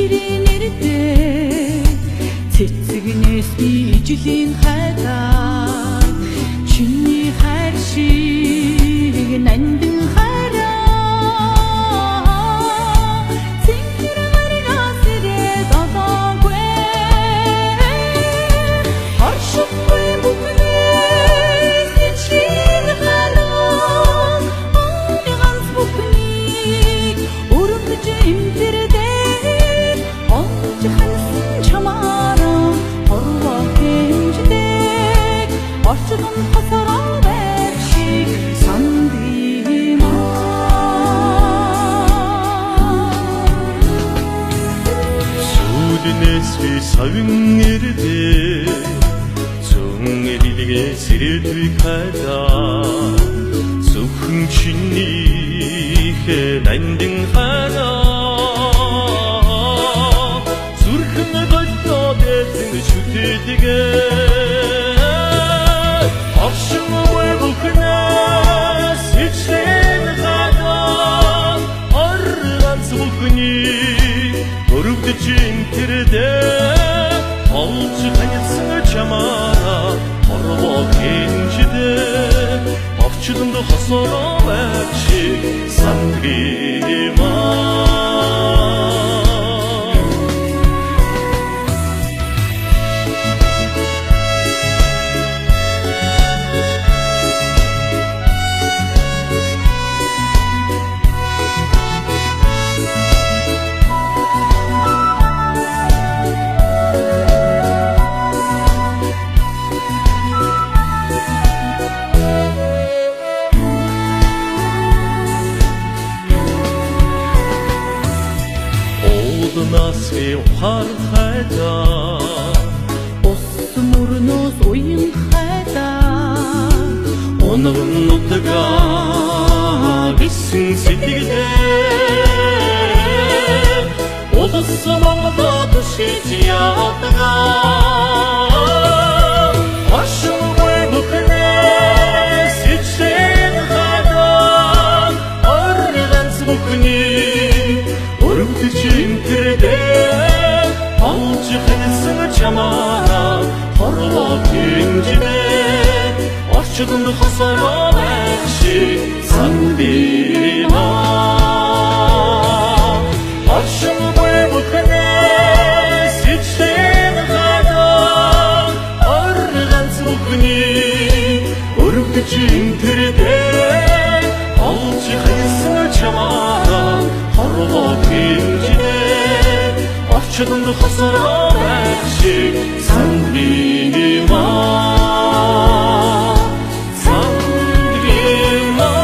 нэртэй цэцэгнээс би ижлийн хайдаг чиний хайр шиг нандин хайраа цэнгэр маринаас ирээд одоогүй оршихгүй бүхнээс ижлийн хайраа ооны ганц бүхнийг өргөж имтэрдээ олж хансан чамаараа хорвоо хэмждэг орчдон хасараа байр шиг сандимаа сүлнээс би савин ирдээ зүүн эрилгээ сэрэлгүй хайдаа зөвхөн чинийхээ нандин хайраа зүрхэн голдоод эзэн шүтээдгээ оршингүй бүхнээс ичлийн хайдаа органц бүхний өрөвдөж имтэрдээ олж ханьсан чамаараа хорвоо хэнждээ орчдонд хосороо байр шиг сандгимаа нас би ухаар хайдаа ус мөрнөөс уян хайдаа оногн нутгаа бисэн сэтгэлдээ улс Монголд шийд яадаг оршингүй бүхнээс ичлийн хайдаа органц бүхний өрөвдөж имтэрдээ олж ханьсан чамаараа хорвоо хэмждээ орчдонд хосороо байр шиг сандимаа оршингүй бүхнээс ичлийн хайдаа органц бүхний өрөвдөж имтэрдээ олж ханьсан чамаараа хорвоо хэмждээ орчдонд хосороо байр шиг сандимаа сандимаа